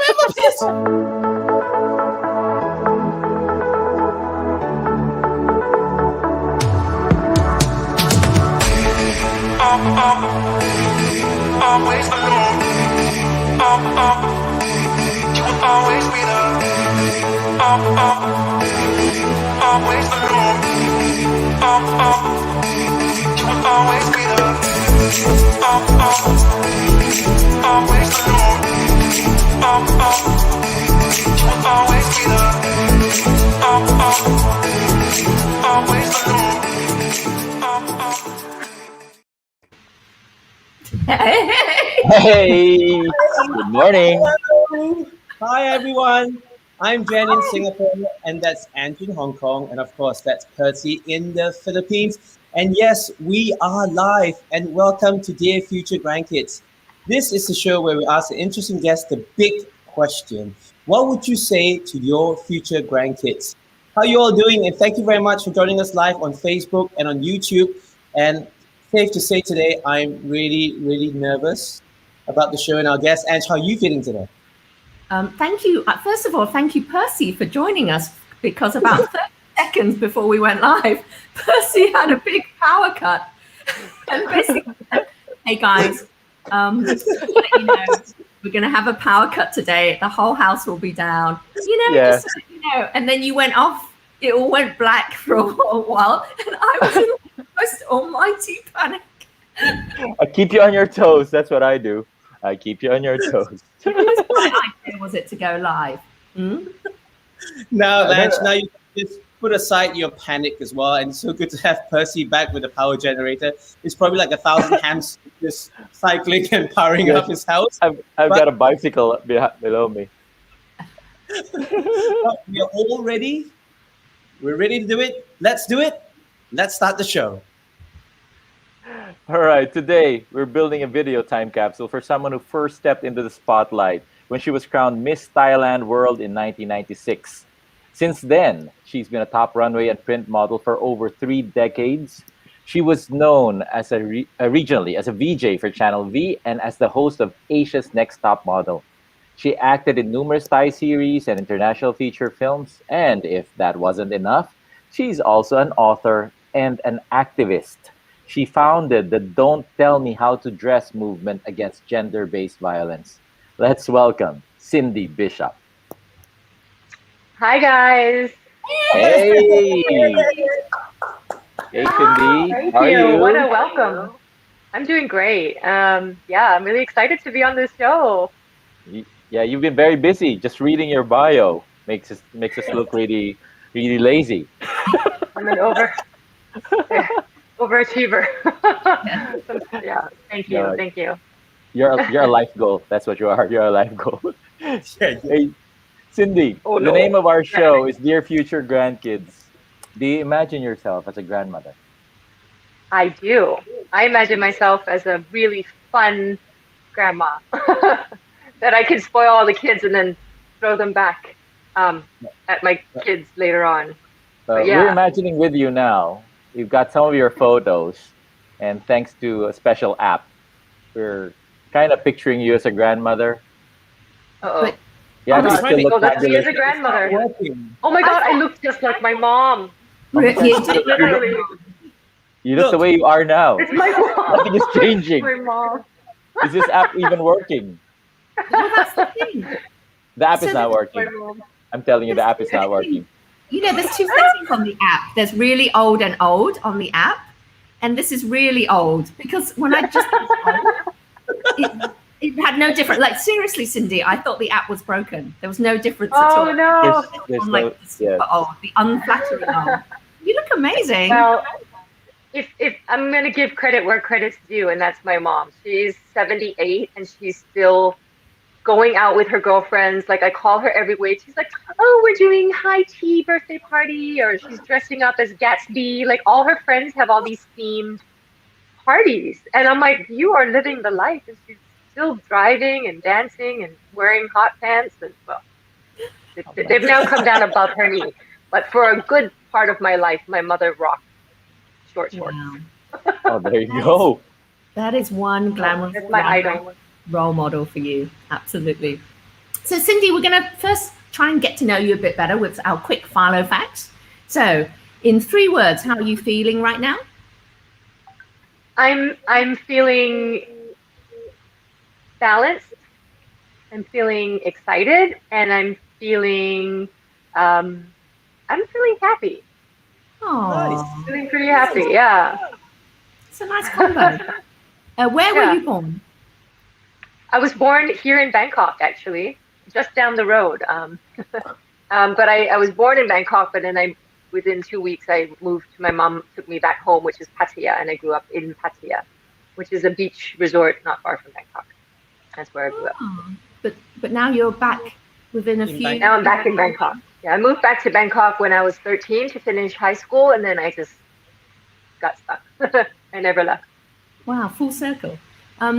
remember this. Always alone. You will always be there. Always alone. You will always be there. Always alone. You will always be there. Always alone. Hey, good morning. Hello. Hi, everyone. I'm Jen in Singapore, and that's Andrew in Hong Kong, and of course, that's Percy in the Philippines. And yes, we are live, and welcome to Dear Future Grandkids. This is the show where we ask an interesting guest the big question. What would you say to your future grandkids? How you all doing? And thank you very much for joining us live on Facebook and on YouTube. And safe to say today, I'm really, really nervous about the show and our guest. Ange, how are you feeling today? Thank you. First of all, thank you, Percy, for joining us, because about 30 seconds before we went live, Percy had a big power cut. And basically said, hey guys, just to let you know, we're going to have a power cut today. The whole house will be down. Just so you know. And then you went off. It all went black for a while. And I was in the most almighty panic. I keep you on your toes. That's what I do. I keep you on your toes. Whose idea was it to go live? Now, Ange, now you just put aside your panic as well. And it's so good to have Percy back with a power generator. It's probably like 1,000 hamsters just cycling and powering up his house. I've got a bicycle below me. We are all ready. We're ready to do it. Let's do it. Let's start the show. All right, today we're building a video time capsule for someone who first stepped into the spotlight when she was crowned Miss Thailand World in 1996. Since then, she's been a top runway and print model for over 3 decades. She was known as regionally as a VJ for Channel V and as the host of Asia's Next Top Model. She acted in numerous Thai series and international feature films, and if that wasn't enough, she's also an author and an activist. She founded the Don't Tell Me How to Dress movement against gender-based violence. Let's welcome Sirinya Bishop. Hi, guys. Hey! Hey, Cindy. Thank How are you? What a welcome. I'm doing great. I'm really excited to be on this show. Yeah, you've been very busy. Just reading your bio makes us look really, really lazy. I'm an overachiever. Yeah, thank you. You're a life goal. That's what you are. You're a life goal. Hey, Cindy, the name of our show is Dear Future Grandkids. Do you imagine yourself as a grandmother? I do. I imagine myself as a really fun grandma that I could spoil all the kids and then throw them back at my kids later on. We're imagining with you now. We've got some of your photos, and thanks to a special app, we're kind of picturing you as a grandmother. Uh-oh. Yeah, that's me as a grandmother. Oh my God, I look just like my mom. Literally. You look the way you are now. It's my mom. Nothing is changing. My mom. Is this app even working? Well, that's the thing. The app is not working. I'm telling you, the app is not working. There's 2 settings on the app. There's really old and old on the app. And this is really old because when I just it had no difference. Like, seriously, Cindy, I thought the app was broken. There was no difference at all. Oh, no. There's the super old, the unflattering old. You look amazing. Well, if I'm going to give credit where credit's due, and that's my mom. She's 78 and she's still going out with her girlfriends. Like, I call her every week. She's like, oh, we're doing high tea birthday party, or she's dressing up as Gatsby. Like, all her friends have all these themed parties. And I'm like, you are living the life. And she's still driving and dancing and wearing hot pants. And well, they've now come down above her knee. But for a good part of my life, my mother rocked short shorts. Wow. Oh, there you go. That is one glamorous That's my idol. role model for you. Absolutely. So, Cindy, we're going to first try and get to know you a bit better with our quick Philo facts. So, in 3 words, how are you feeling right now? I'm feeling balanced. I'm feeling excited, and I'm feeling happy. Oh, Feeling pretty happy. Yeah. it's a nice combo. Where were Yeah. you born? I was born here in Bangkok, actually, just down the road. But I was born in Bangkok, but then within 2 weeks, I moved. My mom took me back home, which is Pattaya, and I grew up in Pattaya, which is a beach resort not far from Bangkok. That's where I grew up. Oh, but now you're back within a In few. Bangkok. Now I'm back in Bangkok. Yeah, I moved back to Bangkok when I was 13 to finish high school, and then I just got stuck. I never left. Wow, full circle.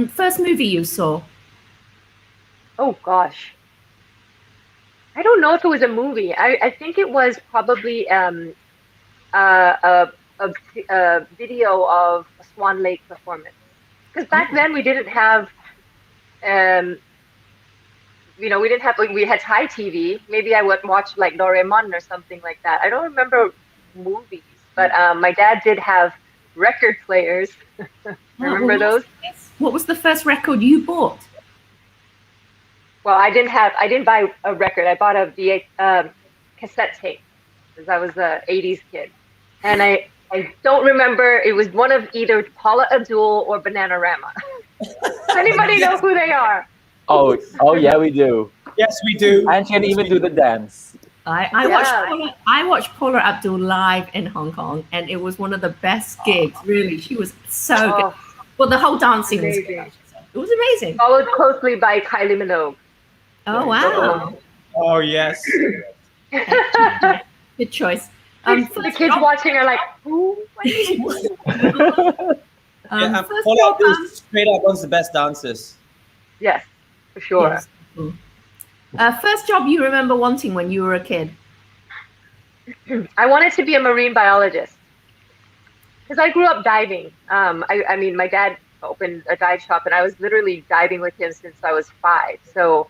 First movie you saw? Oh gosh. I don't know if it was a movie. I think it was probably a video of a Swan Lake performance. Because back then we didn't have, we had Thai TV. Maybe I would watch like Doraemon or something like that. I don't remember movies, but my dad did have record players. Remember those? What was the first record you bought? Well, I didn't buy a record. I bought a cassette tape because I was a 80s kid. And I don't remember, it was one of either Paula Abdul or Bananarama. Does anybody know who they are? Oh yeah, we do. Yes, we do. And can even do the dance. I watched Paula Abdul live in Hong Kong, and it was one of the best gigs. Really, she was so good. Well, the whole dancing was good. It was amazing. Followed closely by Kylie Minogue. Oh wow! Oh yes. Good choice. The kids watching are like, "Who?" Paula Abdul straight up one of the best dancers. Yes, for sure. Yes. First job you remember wanting when you were a kid? I wanted to be a marine biologist because I grew up diving. I mean, my dad opened a dive shop, and I was literally diving with him since I was 5. So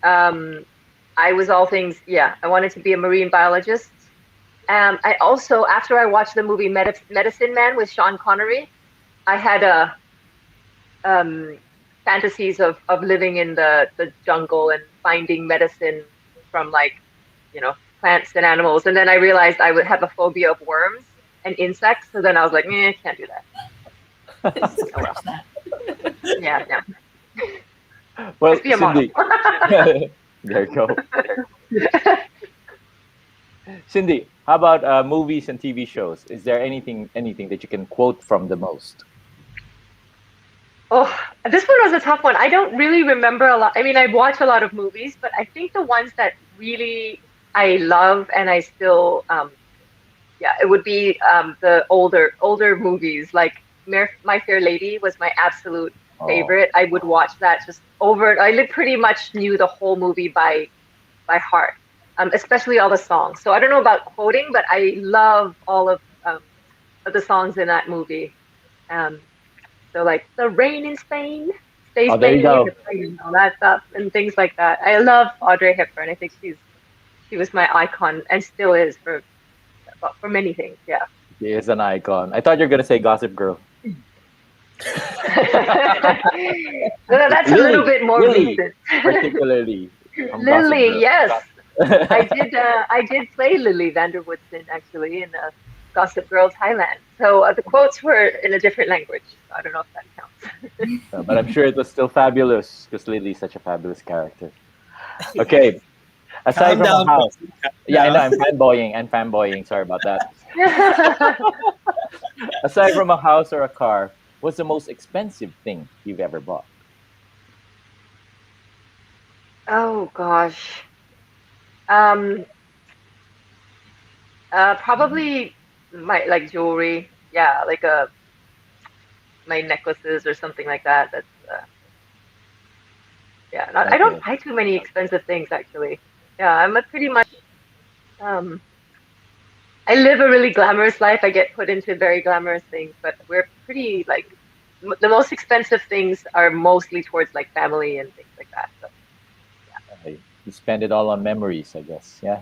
I was all things. Yeah, I wanted to be a marine biologist. I also, after I watched the movie Medicine Man with Sean Connery, I had fantasies of living in the jungle and finding medicine from plants and animals. And then I realized I would have a phobia of worms and insects. So then I was like, I can't do that. Yeah, no. Well, Just be a model. Cindy, there you go. Cindy, how about movies and TV shows? Is there anything that you can quote from the most? Oh, this one was a tough one. I don't really remember a lot. I mean, I watch a lot of movies, but I think the ones that really I love and I still, it would be the older movies. Like My Fair Lady was my absolute favorite. I would watch that just over. I pretty much knew the whole movie by heart, especially all the songs. So I don't know about quoting, but I love all of the songs in that movie. So like The Rain in Spain, Stay there you go. and all that stuff and things like that. I love Audrey Hepburn. I think she was my icon and still is for many things. Yeah. She is an icon. I thought you were gonna say Gossip Girl. That's a little bit more recent. Particularly. Lily, yes. I did play Lily Vanderwoodson actually in Gossip Girl Thailand. So the quotes were in a different language. So I don't know if that counts. But I'm sure it was still fabulous because Lily is such a fabulous character. Okay. Aside from a house. Yeah, I know. I'm fanboying. Sorry about that. Aside from a house or a car, what's the most expensive thing you've ever bought? Oh gosh. Probably my jewelry. Yeah, my necklaces or something like that. That's I don't buy too many expensive things actually. Yeah, I'm pretty much I live a really glamorous life. I get put into very glamorous things, but we're pretty the most expensive things are mostly towards family and things like that. So, yeah. You spend it all on memories, I guess. Yeah.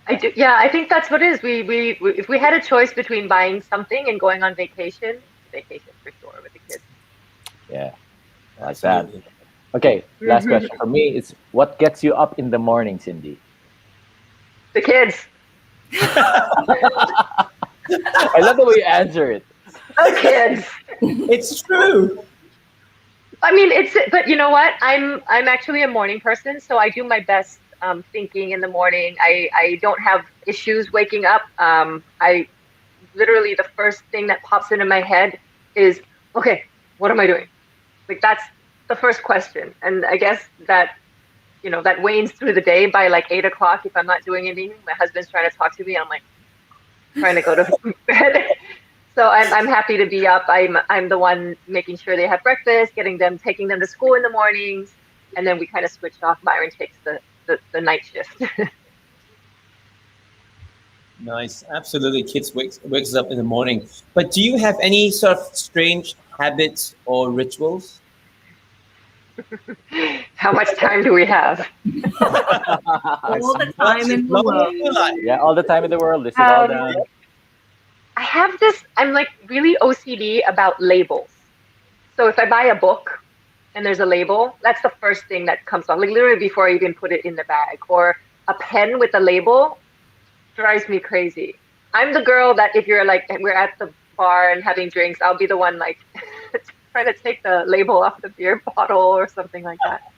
I do. Yeah, I think that's what it is. We if we had a choice between buying something and going on vacation, vacation for sure with the kids. Yeah. Like that. Absolutely. Okay. Last Mhm. question for me is what gets you up in the morning, Cindy? The kids. I love the way you answer it. The kids. It's true. I mean, but you know what? I'm actually a morning person, so I do my best thinking in the morning. I don't have issues waking up. I literally the first thing that pops into my head is, okay, what am I doing? Like that's the first question, and I guess that that wanes through the day by like 8 o'clock. If I'm not doing anything, my husband's trying to talk to me. I'm like trying to go to bed. So I'm happy to be up. I'm the one making sure they have breakfast, taking them to school in the mornings, and then we kind of switch off. Byron takes the night shift. Nice. Absolutely. Kids wakes up in the morning. But do you have any sort of strange habits or rituals? How much time do we have? All the time in the Long world. as you like. Yeah, all the time in the world. List it all Um, down. I have this. I'm like really OCD about labels. So if I buy a book and there's a label, that's the first thing that comes on. Like literally before I even put it in the bag, or a pen with a label drives me crazy. I'm the girl that if you're like we're at the bar and having drinks, I'll be the one like trying to take the label off the beer bottle or something like that.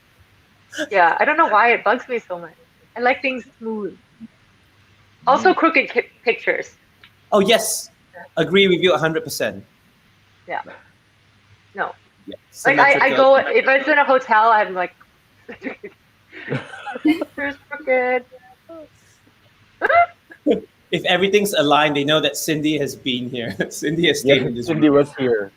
Yeah, I don't know why it bugs me so much. I like things smooth. Also, crooked pictures. Oh, yes. Agree with you 100%. Yeah. No. Yeah. Like I Symmetrical. go if it's in a hotel, I'm like pictures crooked. If everything's aligned, they know that Cindy has been here. Cindy has stayed Yeah, in this Cindy room. was here.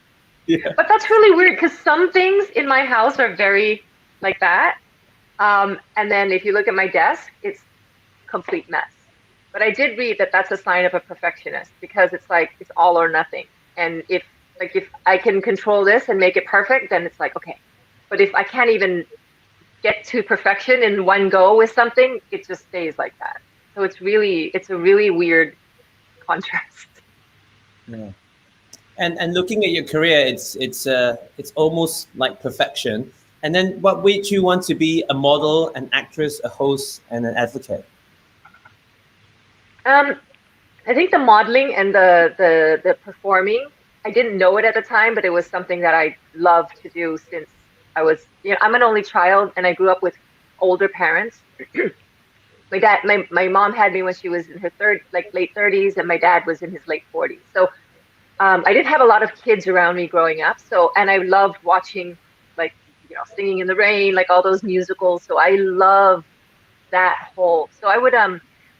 Yeah. But that's really weird because some things in my house are very like that. And then if you look at my desk, it's complete mess. But I did read that that's a sign of a perfectionist because it's like it's all or nothing. And if I can control this and make it perfect, then it's like okay. But if I can't even get to perfection in one go with something, it just stays like that. So it's a really weird contrast. Yeah. And looking at your career, it's almost like perfection. And then, what made you want to be a model, an actress, a host, and an advocate? I think the modeling and the performing, I didn't know it at the time, but it was something that I loved to do since I was, I'm an only child and I grew up with older parents. My mom had me when she was in her late 30s, and my dad was in his late 40s. So I didn't have a lot of kids around me growing up. And I loved watching, like, Singing in the Rain, like all those musicals. So I love that whole. So I would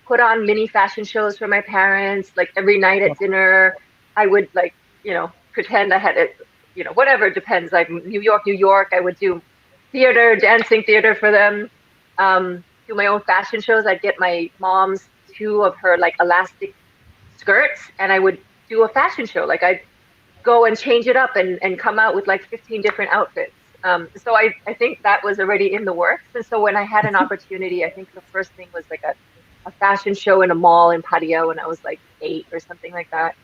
put on mini fashion shows for my parents. Like every night at dinner, I would pretend I had it, whatever, it depends. Like New York, I would do dancing theater for them. Do my own fashion shows. I'd get my mom's 2 of her like elastic skirts and I would do a fashion show. Like I'd go and change it up and come out with like 15 different outfits. So I think that was already in the works. And so when I had an opportunity, I think the first thing was like a fashion show in a mall in Pattaya when I was like 8 or something like that.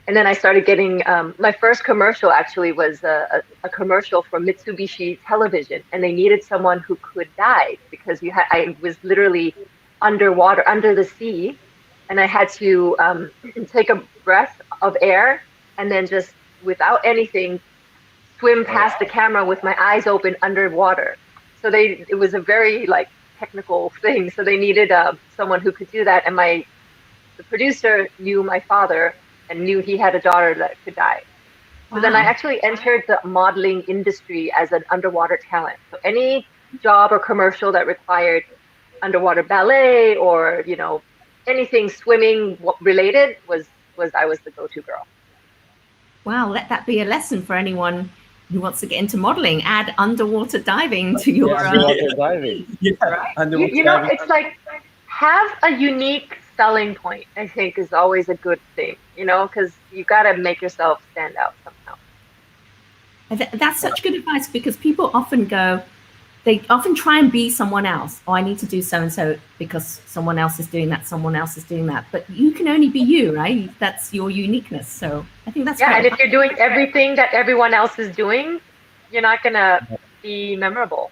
And then I started getting, my first commercial actually was a commercial for Mitsubishi Television, and they needed someone who could dive because I was literally underwater, under the sea, and I had to take a breath of air and then just without anything swim past the camera with my eyes open underwater. So it was a very like technical thing. So they needed someone who could do that, and the producer knew my father and knew he had a daughter that could dive. So then I actually entered the modeling industry as an underwater talent. So any job or commercial that required underwater ballet or, anything swimming related was I was the go-to girl. Wow, let that be a lesson for anyone who wants to get into modeling. Add underwater diving to your underwater diving. Yeah. Right. Underwater diving. It's like have a unique selling point, I think, is always a good thing, because you got to make yourself stand out somehow. That's such good advice because people often go, they often try and be someone else. Oh, I need to do so and so because someone else is doing that, someone else is doing that. But you can only be you, right? That's your uniqueness. So I think that's Yeah, great. and if you're doing everything that everyone else is doing, you're not gonna be memorable.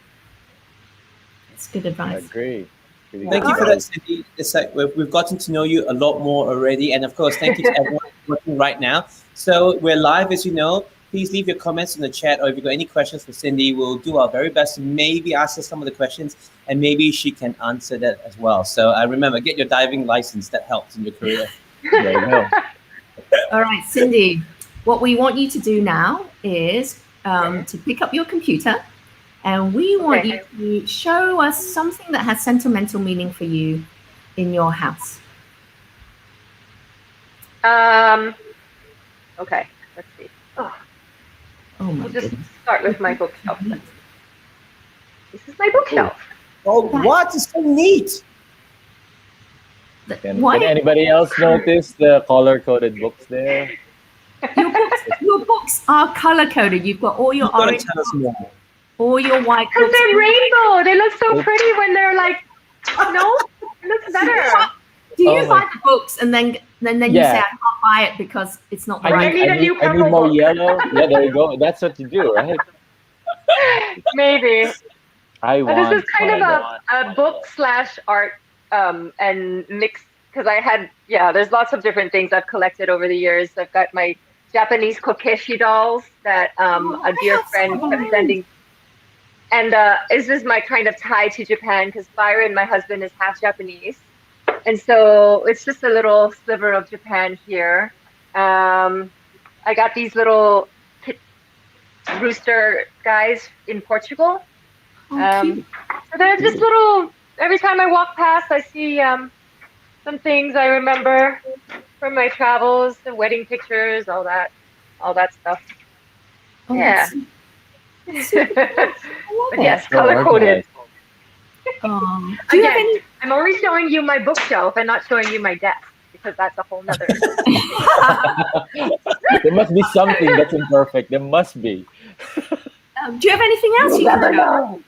It's good I advice. agree. Really Thank good you for advice. that, Cindy. It's like we've gotten to know you a lot more already. And of course, thank you to everyone watching right now. So we're live, as you know. Please leave your comments in the chat, or if you've got any questions for Cindy, we'll do our very best to maybe ask her some of the questions, and maybe she can answer that as well. So remember, get your diving license. That helps in your career. There you go. All right, Cindy, what we want you to do now is to pick up your computer, and we want you to show us something that has sentimental meaning for you in your house. Okay, let's see. Oh my We'll just goodness. start with my bookshelf. This is my bookshelf. Oh, what? It's so neat. Can anybody else notice the color-coded books there? Your books are color-coded. You've got all your You've got to orange tell us books, more. all your white Because books. they're rainbow. They look so pretty when they're like, no, it looks better. Do you Oh my- buy the books and then you say, I can't buy it because it's not the I right need, I need a new I need purple more book. yellow. Yeah, there you go. That's what you do, right? Maybe. I But want. this is kind of a book / art and mix, because I had, there's lots of different things I've collected over the years. I've got my Japanese kokeshi dolls that a dear friend kept sending. And this is my kind of tie to Japan, because Byron, my husband, is half Japanese. And so it's just a little sliver of Japan here. I got these little rooster guys in Portugal. So they're just little, every time I walk past, I see some things I remember from my travels, the wedding pictures, all that stuff. Oh, Yeah. But yes, So color coded. Oh. Do you have Again, any? I'm only showing you my bookshelf and not showing you my desk, because that's a whole nother. There must be something that's imperfect. There must be. Do you have anything else you can show?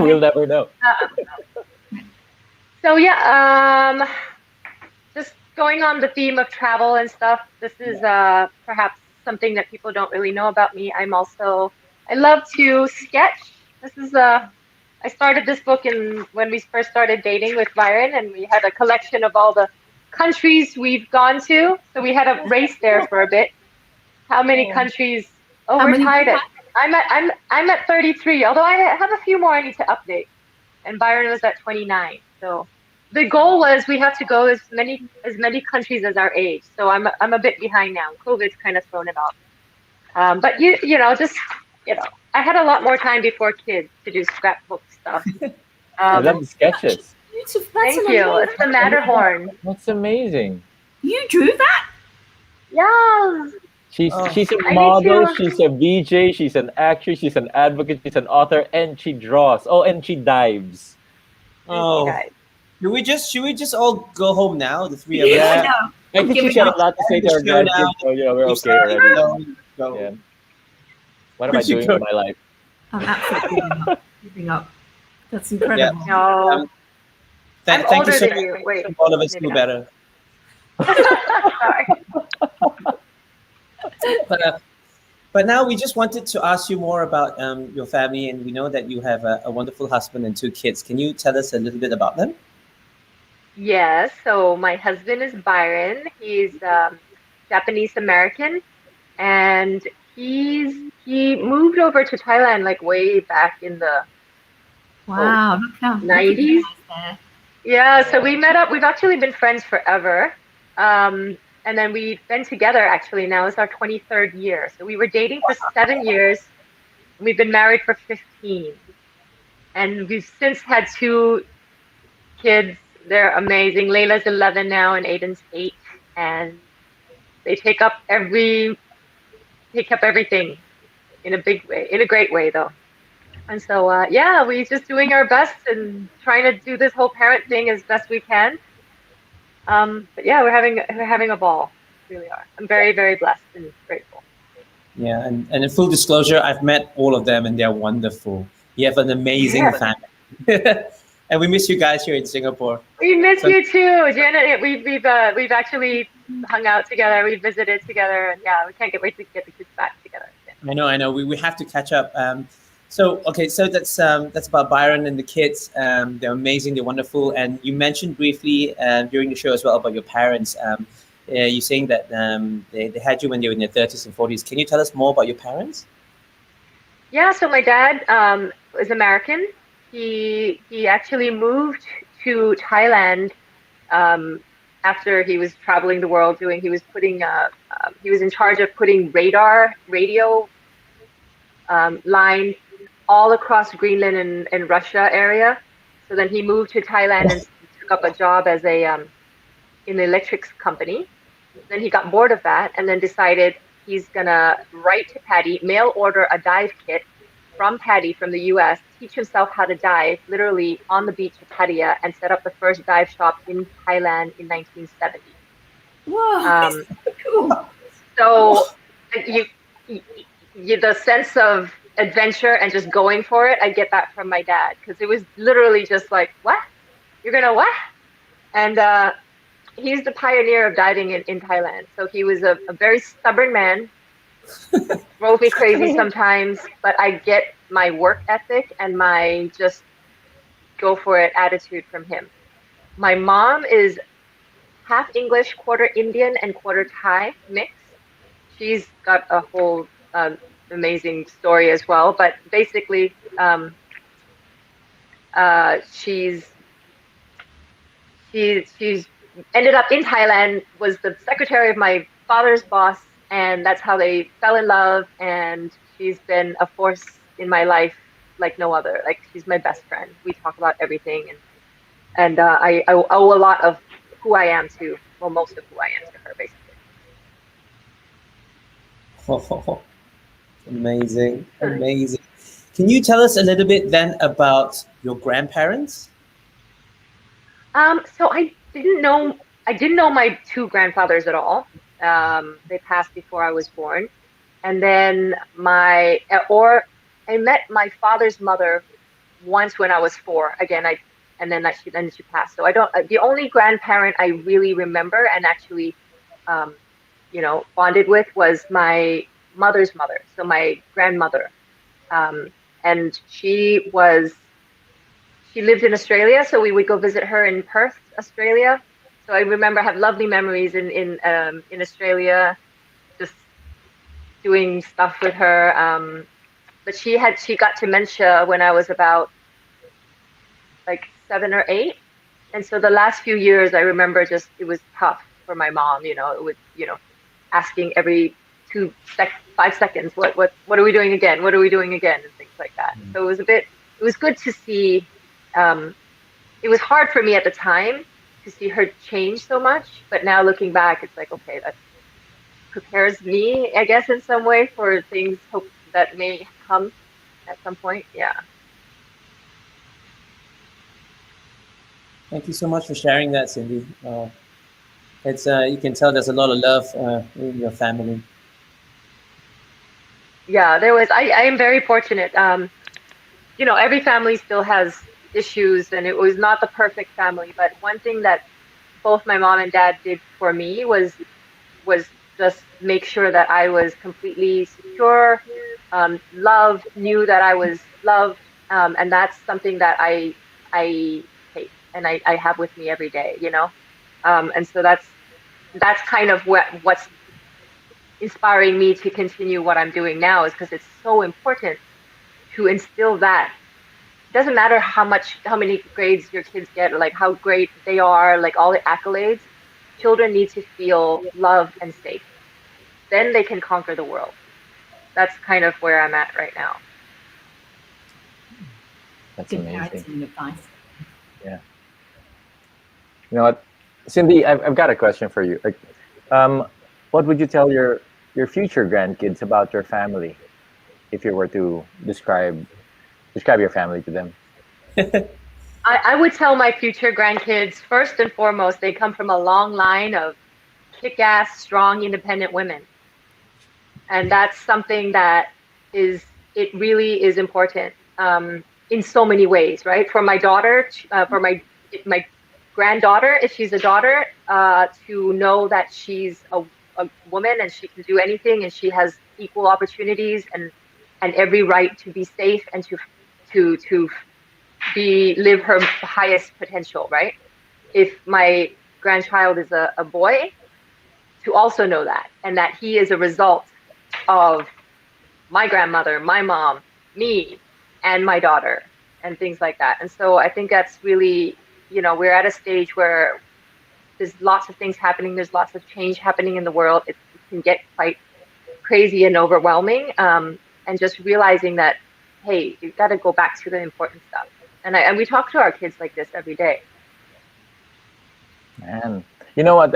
We'll never know. So just going on the theme of travel and stuff. This is perhaps something that people don't really know about me. I love to sketch. This is I started this book when we first started dating with Byron, and we had a collection of all the countries we've gone to. So we had a race there for a bit. How many countries? Oh, How we're many tied at. I'm at 33, although I have a few more I need to update. And Byron was at 29. So the goal was we have to go as many countries as our age. So I'm a bit behind now. COVID's kind of thrown it off. But I had a lot more time before kids to do scrapbook stuff. I love the sketches. Beautiful. Thank you. It's the Matterhorn. That's amazing. You drew that? Yeah. She's a I need model, to- she's a VJ, she's an actress, she's an advocate, she's an author, and she draws. Oh, and she dives. Oh, Guys. should we just all go home now? The three of us. Yeah. No. I think Give she's it got a up. lot to say to our Sure now. grandkids, so we're We've okay already. Go. Yeah. What am I We should doing go. with my life? I'm absolutely giving up. That's incredible. No. I'm Thank you older so than much. you. Wait. All of us maybe do not. better. Sorry. But now we just wanted to ask you more about your family, and we know that you have a wonderful husband and 2 kids. Can you tell us a little bit about them? Yes. So my husband is Byron. He's Japanese American, and he moved over to Thailand like way back in the Wow. Look how 90s. So we met up. We've actually been friends forever. And then we've been together actually now is our 23rd year. So we were dating for 7 years. And we've been married for 15. And we've since had 2 kids. They're amazing. Layla's 11 now and Aiden's 8. And they take up everything in a big way, in a great way though. And so, we're just doing our best and trying to do this whole parent thing as best we can. But yeah, we're having a ball. We really are. I'm very, very blessed and grateful. Yeah, and in full disclosure, I've met all of them, and they're wonderful. You have an amazing Yeah. family. And we miss you guys here in Singapore. We miss So- you too, Janet. We've actually hung out together. We visited together, and yeah, we can't wait to get the kids back together. Yeah. I know. We have to catch up. So that's about Byron and the kids. They're amazing. They're wonderful. And you mentioned briefly during the show as well about your parents. You're saying that they had you when they were in their 30s and 40s. Can you tell us more about your parents? Yeah, so my dad is American. He actually moved to Thailand after he was traveling the world he was in charge of putting radio line all across Greenland and Russia area. So then he moved to Thailand and took up a job as in the electrics company. Then he got bored of that and then decided he's gonna write to Patty, mail order a dive kit from Patty from the US, teach himself how to dive literally on the beach of Pattaya, and set up the first dive shop in Thailand in 1970. Whoa, cool. So the sense of adventure and just going for it, I get that from my dad, because it was literally just like, what? You're gonna what? And he's the pioneer of diving in Thailand. So he was a very stubborn man, drove me crazy sometimes, but I get my work ethic and my just go for it attitude from him. My mom is half English, quarter Indian, and quarter Thai mix. She's got a whole amazing story as well, but basically she's ended up in Thailand, was the secretary of my father's boss, and that's how they fell in love. And she's been a force in my life like no other. Like, she's my best friend. We talk about everything, and I owe a lot of who I am to, well, most of who I am to her, basically. Oh, amazing. Can you tell us a little bit then about your grandparents? So I didn't know my two grandfathers at all. They passed before I was born. And then I met my father's mother once when I was 4. Again, and then she passed. So the only grandparent I really remember and actually, bonded with was my mother's mother. So my grandmother. And she lived in Australia, so we would go visit her in Perth, Australia. So I remember I have lovely memories in Australia, just doing stuff with her. But she got dementia when I was about like 7 or 8, and so the last few years I remember it was tough for my mom. It was asking every 5 seconds, what are we doing again? What are we doing again? And things like that. So it was good to see. It was hard for me at the time to see her change so much, but now looking back, it's like, okay, that prepares me, I guess, in some way for things that may come at some point. Yeah. Thank you so much for sharing that, Cindy. It's you can tell there's a lot of love in your family. Yeah, there was. I am very fortunate. Every family still has issues, and it was not the perfect family. But one thing that both my mom and dad did for me was just make sure that I was completely secure, loved, knew that I was loved, and that's something that I take and I have with me every day. And so that's kind of what's inspiring me to continue what I'm doing now, is because it's so important to instill that. It doesn't matter how many grades your kids get, or like how great they are, like all the accolades. Children need to feel loved and safe. Then they can conquer the world. That's kind of where I'm at right now. That's Good amazing. parenting advice. Yeah. You know what, Cindy, I've got a question for you. Like, what would you tell your future grandkids about your family, if you were to describe your family to them? I would tell my future grandkids, first and foremost, they come from a long line of kick-ass, strong, independent women. And that's something that it really is important. in so many ways, right? For my daughter, for my granddaughter, if she's a daughter, to know that she's a woman and she can do anything and she has equal opportunities and every right to be safe and to live her highest potential, right? If my grandchild is a boy, to also know that, and that he is a result of my grandmother, my mom, me, and my daughter, and things like that. And so I think that's really, we're at a stage where there's lots of things happening. There's lots of change happening in the world. It can get quite crazy and overwhelming. And just realizing that, hey, you've got to go back to the important stuff. And we talk to our kids like this every day. Man, you know what?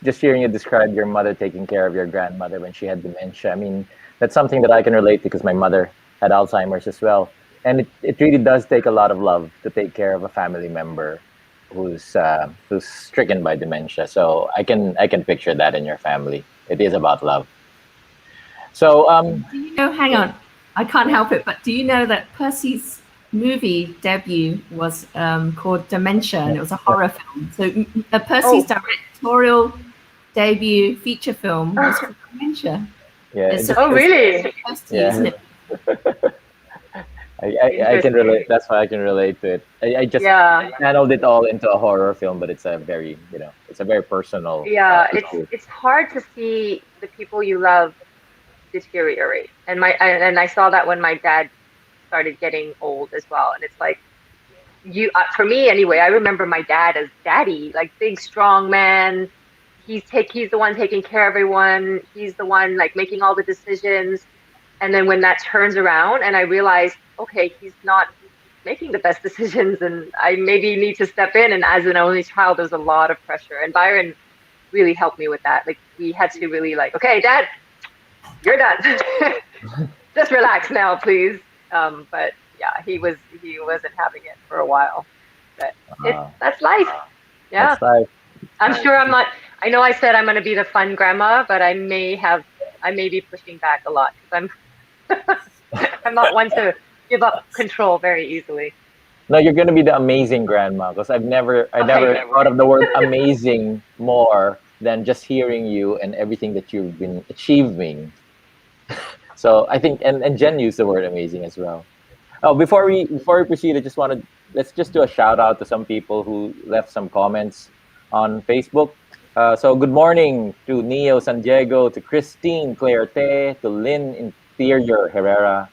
Just hearing you describe your mother taking care of your grandmother when she had dementia. I mean, that's something that I can relate to because my mother had Alzheimer's as well, and it really does take a lot of love to take care of a family member who's stricken by dementia. So I can picture that in your family. It is about love. So Do you know? Hang on, I can't help it. But do you know that Percy's movie debut was called Dementia, and it was a horror film. So Percy's directorial debut feature film was called Dementia. yeah, Oh, really? Percy, Yeah. isn't it? I can relate. That's why I can relate to it. I just channeled it all into a horror film, but it's a very it's a very personal. Yeah, issue. it's hard to see the people you love deteriorate, and I saw that when my dad started getting old as well. And it's like, for me anyway, I remember my dad as daddy, like big strong man. He's the one taking care of everyone. He's the one like making all the decisions. And then when that turns around and I realized, okay, he's not making the best decisions and I maybe need to step in. And as an only child, there's a lot of pressure. And Byron really helped me with that. Like we had to really like, okay, Dad, you're done. Just relax now, please. But yeah, he wasn't having it for a while. But that's life. Yeah. That's life. I'm sure I'm not. I know I said I'm going to be the fun grandma, but I may be pushing back a lot because I'm not one to give up control very easily. No, you're gonna be the amazing grandma because I never thought of the word amazing more than just hearing you and everything that you've been achieving. So I think and Jen used the word amazing as well. Oh, before we proceed, let's just do a shout out to some people who left some comments on Facebook. So good morning to Neo San Diego, to Christine Claire Te, to Lynn Interior Herrera,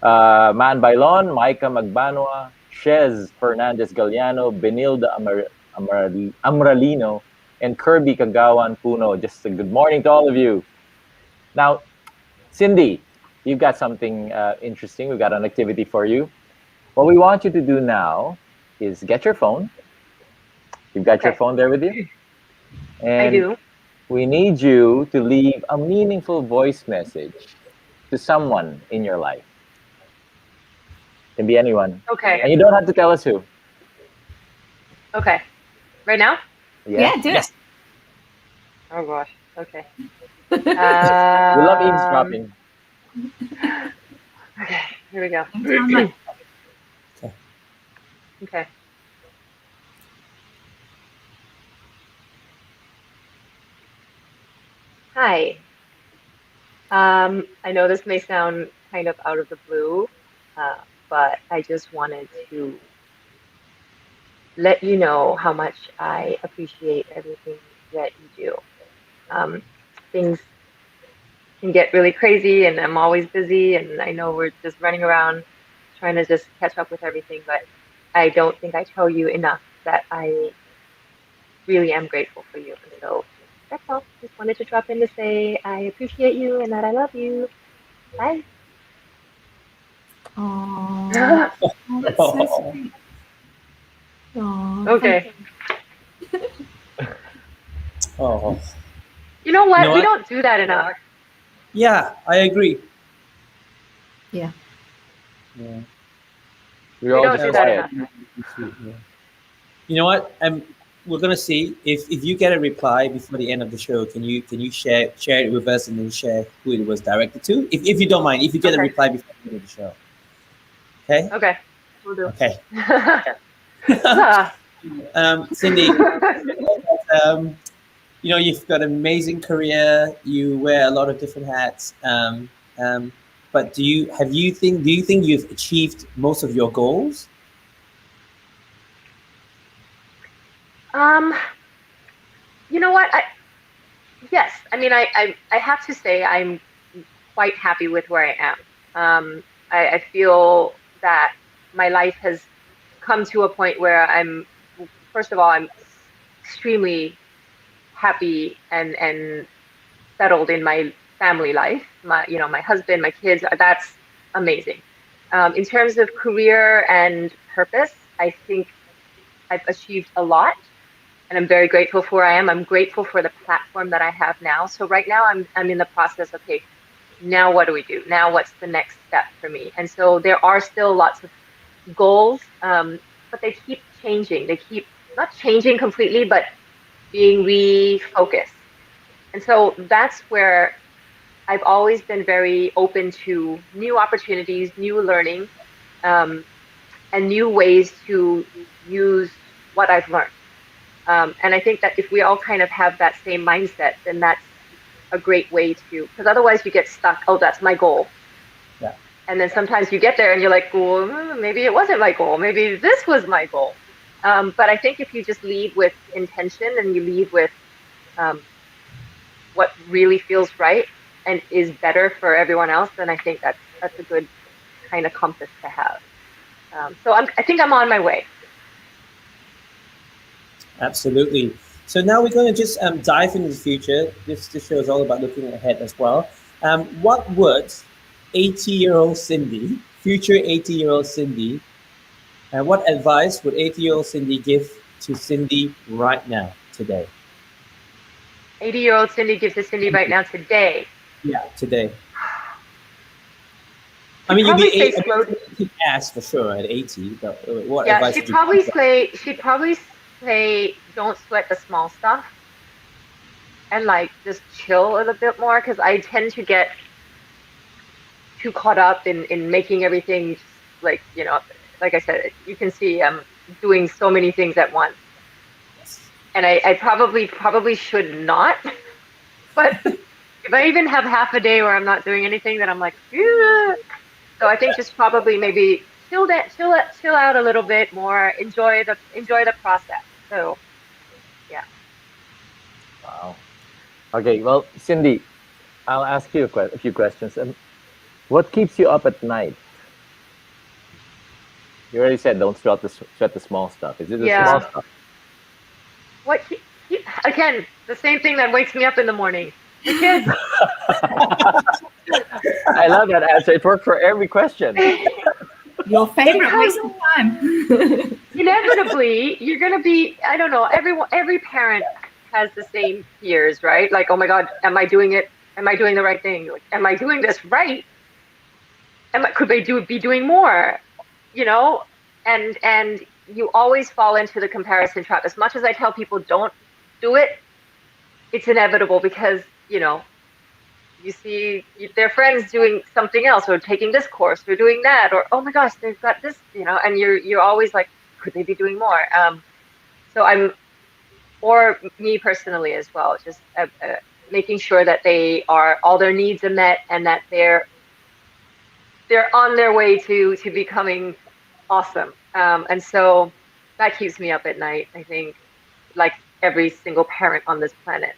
Man Bailon, Micah Magbanwa, Shez Fernandez Galliano, Benilda Amralino, and Kirby Kagawan Puno. Just a good morning to all of you. Now, Cindy, you've got something interesting. We've got an activity for you. What we want you to do now is get your phone. You've got your phone there with you? And I do. We need you to leave a meaningful voice message to someone in your life. Can be anyone. Okay. And you don't have to tell us who. Okay. Right now? Yeah, do it. Oh gosh. Okay. We love eavesdropping. Okay. Here we go. Okay. Hi. I know this may sound kind of out of the blue, but I just wanted to let you know how much I appreciate everything that you do. Things can get really crazy and I'm always busy and I know we're just running around trying to just catch up with everything, but I don't think I tell you enough that I really am grateful for you. And so that's all. Just wanted to drop in to say I appreciate you and that I love you. Bye. Oh, that's so sweet. Aww, Okay. Oh, You know what? You know We what? don't do that enough. yeah, I agree. Yeah. Yeah. We're We all don't just do that quiet. enough. You know what? We're gonna see if you get a reply before the end of the show. Can you share it with us and then share who it was directed to? If you don't mind, if you get a Okay. reply before the end of the show. Okay. Okay. We'll do. Okay. Ah. Cindy, you've got an amazing career. You wear a lot of different hats. But do you think you've achieved most of your goals? Um, you know what? Yes. I mean, I have to say I'm quite happy with where I am. I feel that my life has come to a point where first of all, I'm extremely happy and settled in my family life. My husband, my kids, that's amazing. In terms of career and purpose, I think I've achieved a lot, and I'm very grateful for where I am. I'm grateful for the platform that I have now. So right now I'm in the process, okay, now what do we do? Now what's the next step for me? And so there are still lots of goals, but they keep changing. They keep not changing completely, but being refocused. And so that's where I've always been very open to new opportunities, new learning, and new ways to use what I've learned. And I think that if we all kind of have that same mindset, then that's a great way to, because otherwise you get stuck. Oh, that's my goal. Yeah. And then sometimes you get there and you're like, well, maybe it wasn't my goal. Maybe this was my goal. But I think if you just lead with intention and you lead with what really feels right and is better for everyone else, then I think that's a good kind of compass to have. So I think I'm on my way. Absolutely. So now we're going to just dive into the future. This show is all about looking ahead as well. What would 80-year-old Cindy, future 80-year-old Cindy, what advice would 80-year-old Cindy give to Cindy right now, today? 80-year-old Cindy gives to Cindy right now today. Yeah, today. I She'd mean, you'll probably be say slow. ass for sure at 80. But what Yeah, advice would you give? she'd probably say don't sweat the small stuff and like just chill a little bit more, because I tend to get too caught up in making everything just like, like I said, you can see I'm doing so many things at once. And I probably should not. But if I even have half a day where I'm not doing anything, then I'm like, "Ugh." So I think just probably maybe chill out a little bit more, enjoy the process. So yeah. Wow. Okay, well, Cindy, I'll ask you a few questions. What keeps you up at night? You already said don't sweat the small stuff. Is it the Yeah. small stuff? What again, the same thing that wakes me up in the morning. The kids. I love that answer. It worked for every question. Your favorite waste of time. Inevitably, you're gonna be, I don't know, every parent has the same fears, right? Like, oh my God, am I doing it? Am I doing the right thing? Like, am I doing this right? Could they be doing more? And you always fall into the comparison trap. As much as I tell people don't do it, it's inevitable because, you see their friends doing something else or taking this course or doing that, or, oh my gosh, they've got this, and you're always like, could they be doing more? So or me personally as well, just making sure that all their needs are met and that they're on their way to becoming awesome. And so that keeps me up at night, I think, like every single parent on this planet.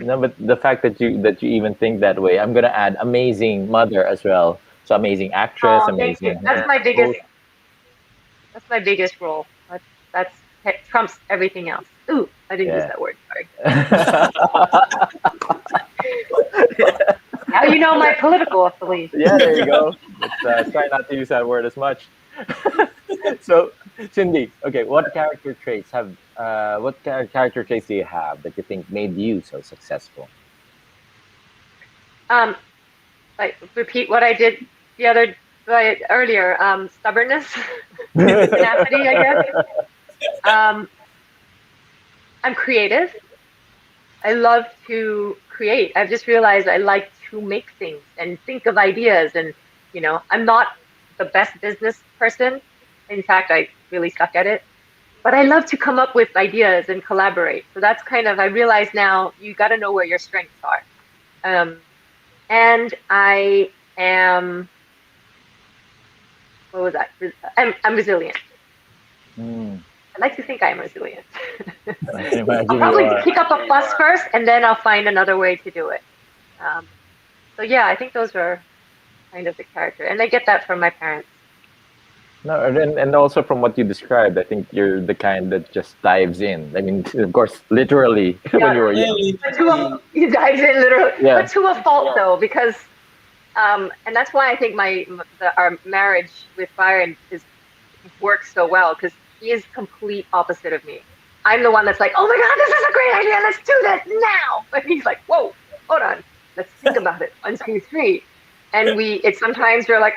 No, but the fact that you even think that way, I'm gonna add amazing mother as well. So amazing actress, Oh, thank you. amazing. That's my biggest. That's my biggest role. That trumps everything else. Ooh, I didn't use Yeah. that word. Sorry. Now you know my political affiliation. Yeah, there you go. Let's try not to use that word as much. So, Cindy, okay, what character traits do you have that you think made you so successful? Like repeat what I did earlier. Stubbornness, tenacity, I guess. I'm creative. I love to create. I've just realized I like to make things and think of ideas and I'm not the best business person. In fact, I really suck at it. But I love to come up with ideas and collaborate. So that's kind of, I realize now you got to know where your strengths are. And I am, what was that? I'm resilient. Mm, I like to think I'm resilient. I can I'll imagine you probably are. pick up a fuss first and then I'll find another way to do it. So yeah, I think those are kind of the character. And I get that from my parents. No, and also from what you described, I think you're the kind that just dives in. I mean, of course, literally when you were young. Really, You dive in literally, Yeah. but to a fault though, because and that's why I think our marriage with Byron works so well, because he is complete opposite of me. I'm the one that's like, oh my god, this is a great idea, let's do that now. But he's like, whoa, hold on, let's think about it. 1, 2, 3, and sometimes we're like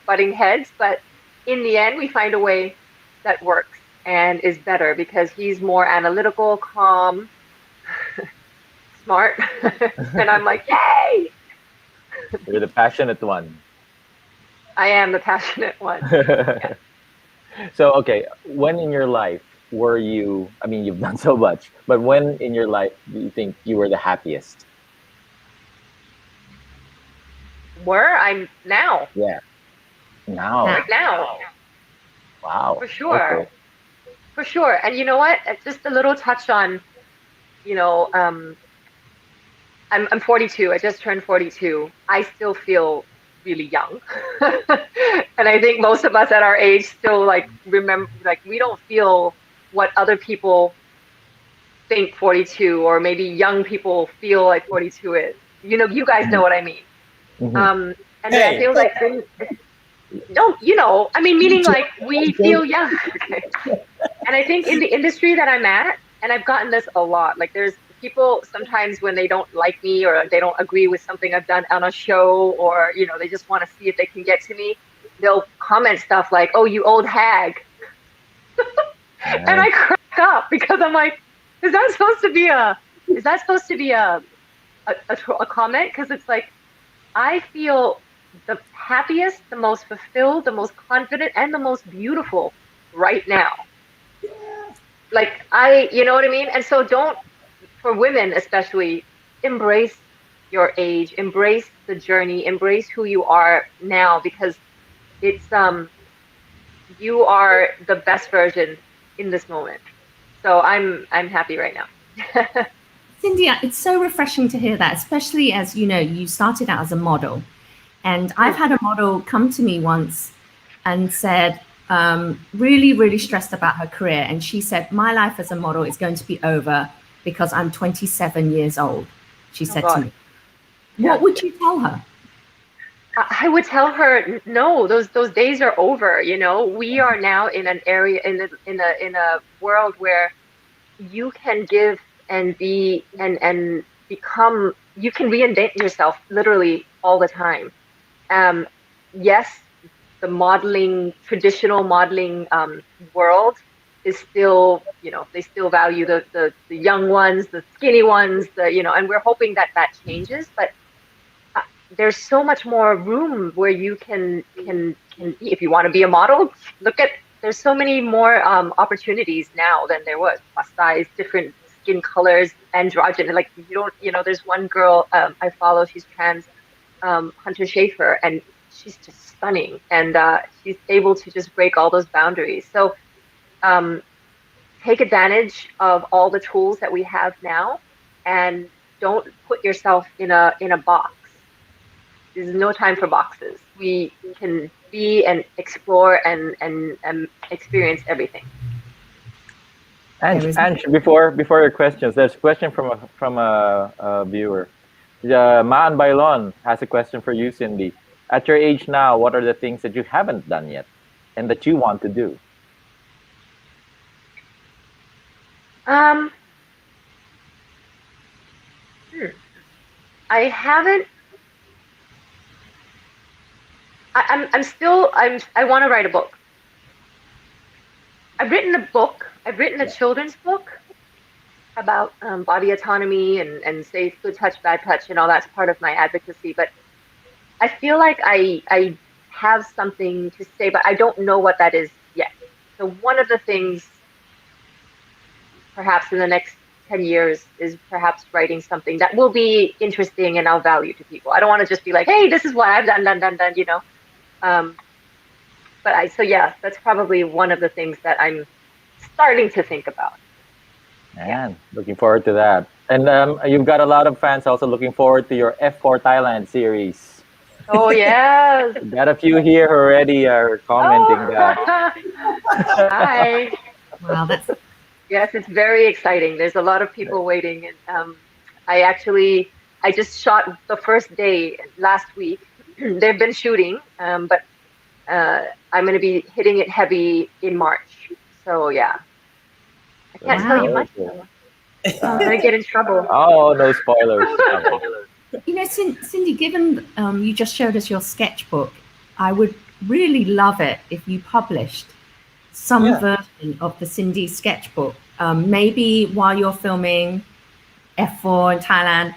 butting heads, but in the end, we find a way that works and is better because he's more analytical, calm, smart, and I'm like, yay! You're the passionate one. I am the passionate one. So, okay, when in your life were you, I mean, you've done so much, but when in your life do you think you were the happiest? Where I'm now, Yeah. Now. right now, Wow. for sure. Okay. For sure. And you know what? Just a little touch on, I'm 42. I just turned 42. I still feel really young. And I think most of us at our age still remember, we don't feel what other people think 42, or maybe young people feel like 42 is. You guys know what I mean. Mhm. And then I feel like no, I mean, meaning like we feel young. And I think in the industry that I'm at, and I've gotten this a lot, like there's people sometimes when they don't like me or they don't agree with something I've done on a show, or, they just want to see if they can get to me, they'll comment stuff like, oh, you old hag. And I crack up because I'm like, is that supposed to be a comment? Because it's like, I feel the happiest, the most fulfilled, the most confident, and the most beautiful right now. Like you know what I mean? And so for women especially, embrace your age, embrace the journey, embrace who you are now, because it's you are the best version in this moment. So I'm happy right now. Cindy, it's so refreshing to hear that, especially as you started out as a model. And I've had a model come to me once and said, really, really stressed about her career. And she said, my life as a model is going to be over because I'm 27 years old. She said to me. Yeah. What would you tell her? I would tell her, no, those days are over. We are now in an area in a world where you can give and be and become. You can reinvent yourself literally all the time. Yes, the traditional modeling world is still, they still value the young ones, the skinny ones, and we're hoping that changes. But there's so much more room where you can be. If you want to be a model, there's so many more opportunities now than there was. Plus size, different skin colors, androgyny. Like there's one girl I follow. She's trans, Hunter Schafer, and she's just stunning. And she's able to just break all those boundaries. So take advantage of all the tools that we have now, and don't put yourself in a box. There's no time for boxes. We can be and explore and experience everything. Ange, before your questions, there's a question from a viewer. Maan Bailon has a question for you, Cindy. At your age now, what are the things that you haven't done yet and that you want to do? I haven't. I want to write a book. I've written a book. I've written a children's book about body autonomy and safe, good touch, bad touch, and all that's part of my advocacy. But I feel like I have something to say, but I don't know what that is yet. So one of the things, perhaps in the next 10 years, is perhaps writing something that will be interesting and of value to people. I don't want to just be like, hey, this is what I've done, you know. So yeah, that's probably one of the things that I'm starting to think about. Man, looking forward to that. And you've got a lot of fans also looking forward to your F4 Thailand series. Oh yes. Got a few here already are commenting that. Hi. Wow, that's Yes, it's very exciting. There's a lot of people waiting, and I just shot the first day last week. They've been shooting, but I'm going to be hitting it heavy in March. So yeah, I can't tell you much. Though. I'm going to get in trouble. Oh, no spoilers. Okay. You know, Cindy, given you just showed us your sketchbook, I would really love it if you published some version of the Cindy sketchbook. Maybe while you're filming F4 in Thailand,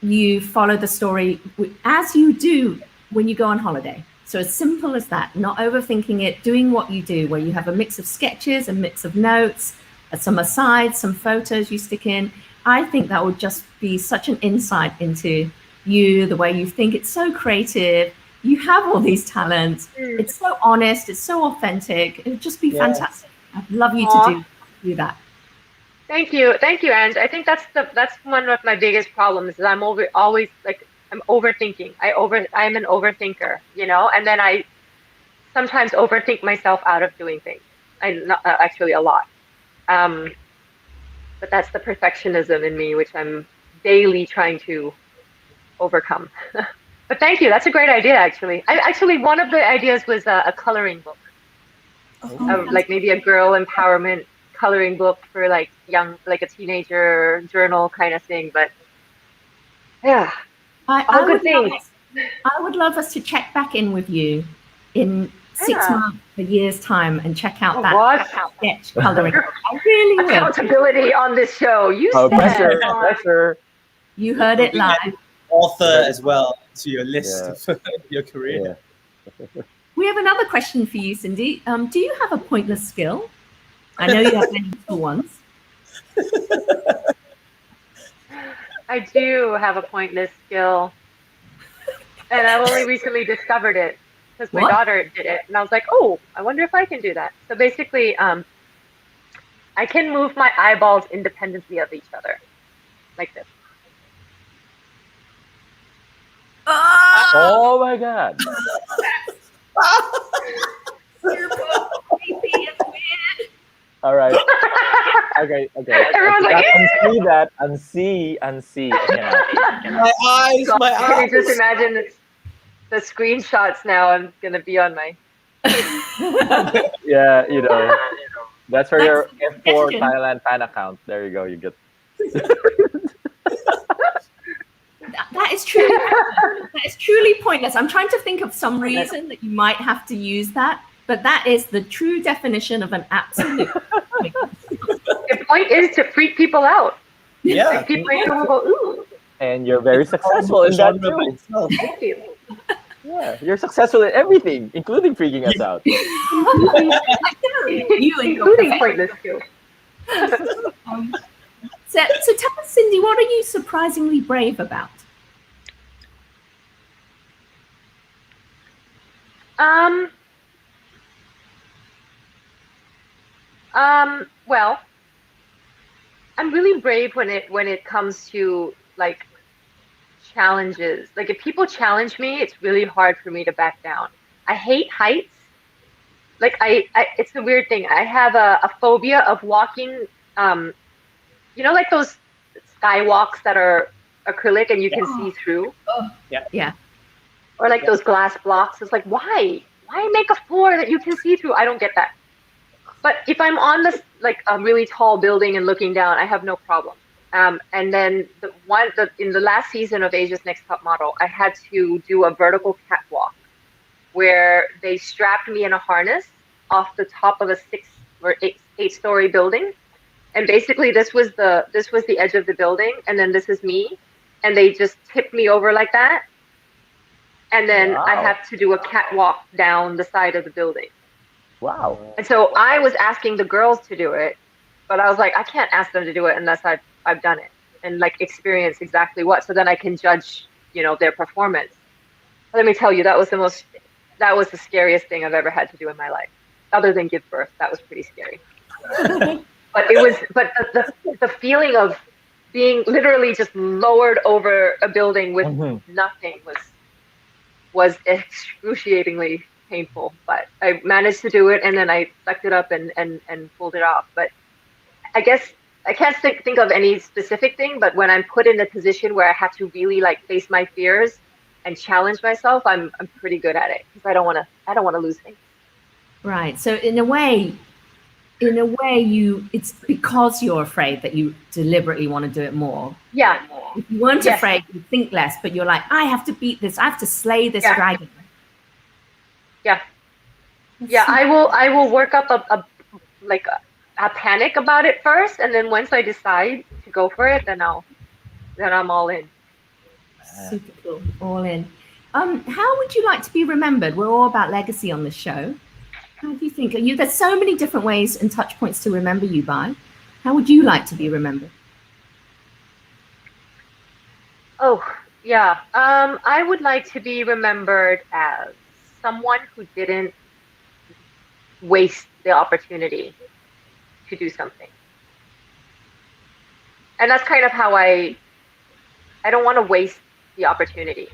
you follow the story as you do when you go on holiday. So as simple as that, not overthinking it, doing what you do, where you have a mix of sketches, a mix of notes, some asides, some photos you stick in. I think that would just be such an insight into you, the way you think. It's so creative. You have all these talents. It's so honest. It's so authentic. It would just be fantastic. I'd love you to do that. Thank you, Ange. I think that's one of my biggest problems. Is I'm overthinking. I'm an overthinker, you know, and then I sometimes overthink myself out of doing things. Actually a lot. But that's the perfectionism in me, which I'm daily trying to overcome. But thank you. That's a great idea, actually. One of the ideas was a coloring book, like maybe a girl empowerment coloring book for like a teenager journal kind of thing. But yeah, I would love us to check back in with you in 6 months, a year's time, and check out that sketch coloring. I really will. Accountability on this show. You said pressure. You heard it live. Author as well to your list of your career. Yeah. We have another question for you, Cindy. Do you have a pointless skill? I know you have many useful ones. I do have a pointless skill, and I've only recently discovered it because my daughter did it, and I was like, oh, I wonder if I can do that. So basically, I can move my eyeballs independently of each other, like this. Oh my God. All right. Okay. Everyone's like, unsee that. Unsee. My eyes. Can you just imagine the screenshots now? I'm gonna be on my. Yeah, you know, that's for your F4 Thailand fan account. There you go. You get. That is true. That is truly pointless. I'm trying to think of some reason that you might have to use that, but that is the true definition of an absolute. The point is to freak people out. Yeah. Like people will go, ooh. And you're very successful in that too. Thank you. Yeah, you're successfell in everything, including freaking us out. Including pointless skills. So tell us, Cindy, what are you surprisingly brave about? Well, I'm really brave when it comes to like challenges. Like if people challenge me, it's really hard for me to back down. I hate heights. Like it's a weird thing. I have a phobia of walking. You know, like those skywalks that are acrylic and you can see through. Yeah. Or like those glass blocks. It's like, why make a floor that you can see through? I don't get that. But if I'm on this like a really tall building and looking down, I have no problem. And then in the last season of Asia's Next Top Model, I had to do a vertical catwalk where they strapped me in a harness off the top of a 6 or 8-story building. And basically this was the edge of the building, and then this is me, and they just tipped me over like that. and then I Wow. have to do a catwalk down the side of the building. Wow. And so I was asking the girls to do it, but I was like, I can't ask them to do it unless I've done it and like experience exactly what, so then I can judge, their performance. Let me tell you, that was the scariest thing I've ever had to do in my life, other than give birth. That was pretty scary. But the feeling of being literally just lowered over a building with nothing was excruciatingly painful. But I managed to do it, and then I sucked it up and pulled it off. But I guess I can't think of any specific thing, but when I'm put in a position where I have to really like face my fears and challenge myself, I'm pretty good at it, because I don't want to lose things. Right. So in a way, it's because you're afraid that you deliberately want to do it more. Yeah. If you weren't Yes. afraid, you'd think less, but you're like, I have to beat this. I have to slay this Yeah. dragon. Yeah. Yeah. I will work up a panic about it first, and then once I decide to go for it, then I'm all in. Super cool. All in. How would you like to be remembered? We're all about legacy on this show. How do you think? There's so many different ways and touch points to remember you by. How would you like to be remembered? Oh, yeah. I would like to be remembered as someone who didn't waste the opportunity to do something. And that's kind of how I don't want to waste the opportunity.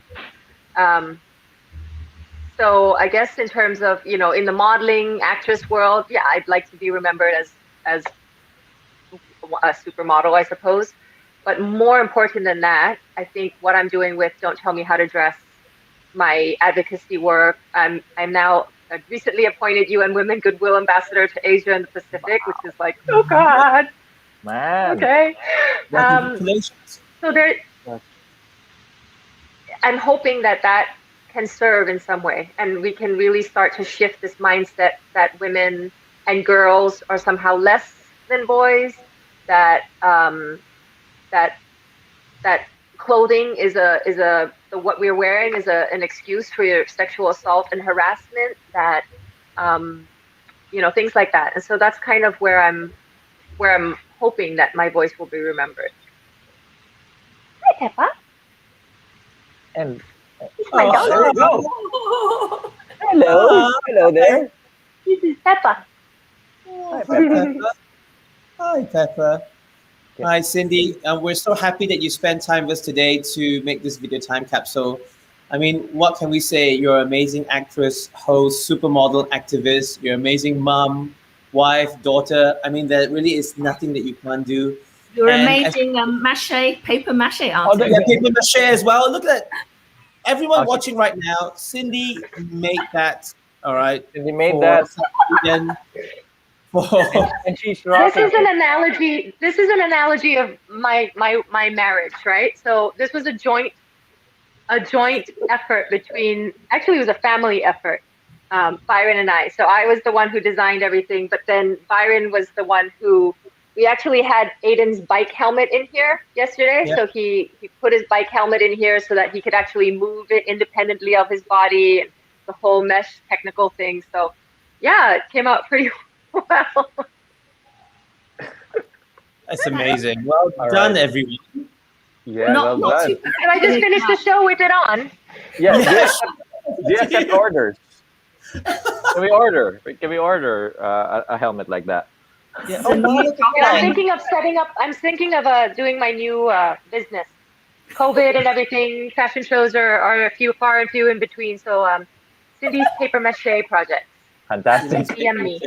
So I guess in terms of, in the modeling actress world, yeah, I'd like to be remembered as a supermodel, I suppose. But more important than that, I think what I'm doing with Don't Tell Me How to Dress, my advocacy work, I'm now a recently appointed UN Women Goodwill Ambassador to Asia and the Pacific, which is like, oh God. Man. Okay. Congratulations. So I'm hoping that can serve in some way, and we can really start to shift this mindset that women and girls are somehow less than boys, that clothing is what we're wearing is an excuse for your sexual assault and harassment, that things like that. And so that's kind of where I'm hoping that my voice will be remembered. Hi, Peppa. And My dog. there you go. hello there. This is Peppa. Hi, Peppa. Hi, Peppa. Okay. Hi, Cindy. We're so happy that you spent time with us today to make this video time capsule. I mean, what can we say? You're an amazing actress, host, supermodel, activist. You're an amazing mom, wife, daughter. I mean, there really is nothing that you can't do. You're And amazing paper mache artist. Yeah, paper mache as well. Look at that. Everyone Okay. watching right now, Cindy made that. All right. And they made for that. Sweden, for And she's This rocking. is an analogy. This is an analogy of my marriage, right? So this was a joint effort between. Actually, it was a family effort. Byron and I. So I was the one who designed everything, but then Byron was the one who. We actually had Aiden's bike helmet in here yesterday. Yeah. So he put his bike helmet in here so that he could actually move it independently of his body, and the whole mesh technical thing. So yeah, it came out pretty well. That's amazing. Well All done, right. everyone. Yeah, Not well done. too Did I just finish the show with it on? Yeah, Yes. do you accept orders? Can we order a helmet like that? Yeah. So Oh, wow, look at Yeah, I'm that. thinking of setting up. I'm thinking of doing my new business. COVID and everything. Fashion shows are far and few in between. So Cindy's paper mache project. Fantastic. DM me.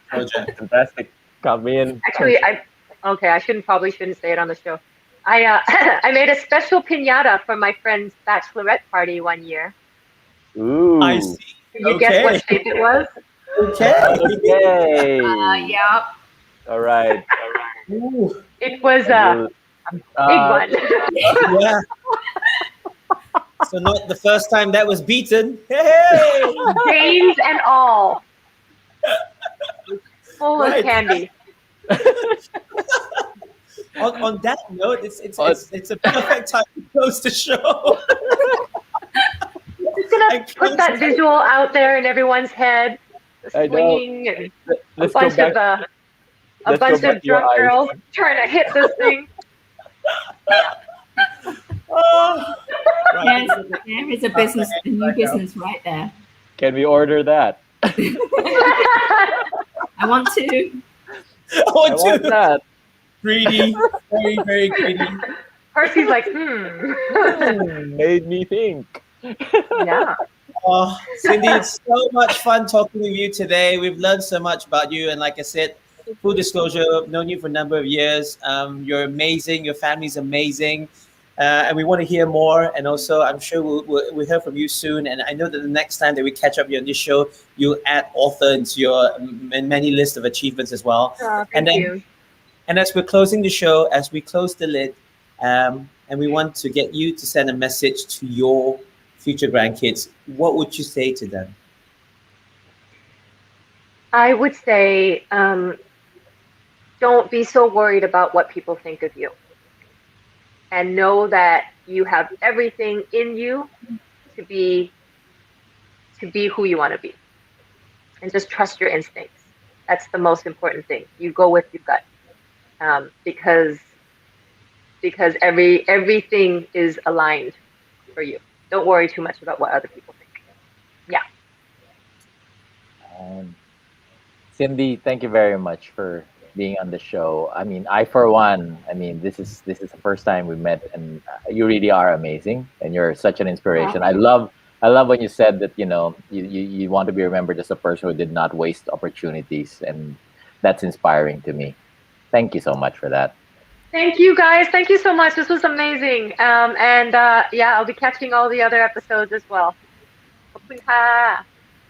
Project. Fantastic. Come in. Actually, I probably shouldn't say it on the show. I made a special piñata for my friend's bachelorette party one year. Ooh. I see. Can you guess what Okay. shape it was? Okay. Okay. yeah. All right. Ooh, It was a big one. yeah. So not the first time that was beaten. Hey! Veins and all. Full Right. of candy. On that note, it's a perfect time to close the show. gonna put that visual out there in everyone's head, I know. swinging and a Let's go bunch back. of Let's go bunch back of to your drunk eyes. girls trying to hit this thing. Oh, right. There is a business, a new business right there. Can we order that? I want to. I want that. Greedy, very, very greedy. Percy's like, Made me think. yeah. Oh, Cindy, it's so much fun talking with you today. We've learned so much about you, and like I said, full disclosure, I've known you for a number of years. You're amazing. Your family's amazing. And we want to hear more. And also, I'm sure we'll hear from you soon. And I know that the next time that we catch up here on this show, you'll add author into your many list of achievements as well. Oh, And thank then, you. and as we're closing the show, as we close the lid, and we want to get you to send a message to your future grandkids, what would you say to them? I would say, don't be so worried about what people think of you. And know that you have everything in you to be who you want to be. And just trust your instincts. That's the most important thing. You go with your gut. Because everything is aligned for you. Don't worry too much about what other people think. Yeah. Cindy, thank you very much for being on the show. I mean, for one, this is the first time we met, and you really are amazing, and you're such an inspiration. Wow. I love when you said that you want to be remembered as a person who did not waste opportunities, and that's inspiring to me. Thank you so much for that. Thank you guys. Thank you so much. This was amazing. Yeah, I'll be catching all the other episodes as well.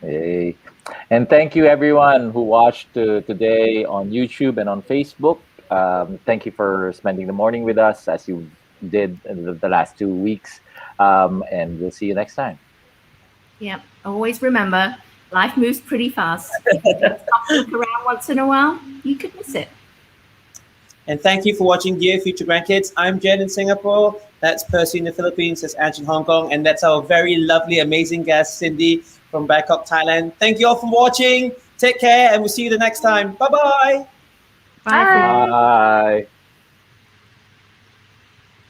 Hey. And thank you everyone who watched today on YouTube and on Facebook. Thank you for spending the morning with us as you did in the last 2 weeks. And we'll see you next time. Yeah, always remember, life moves pretty fast. If you just stop and look around once in a while, you could miss it. And thank you for watching Dear Future Grandkids. I'm Jen in Singapore. That's Percy in the Philippines. That's Ange in Hong Kong. And that's our very lovely, amazing guest, Cindy from Bangkok, Thailand. Thank you all for watching. Take care, and we'll see you the next time. Bye-bye. Bye. Bye.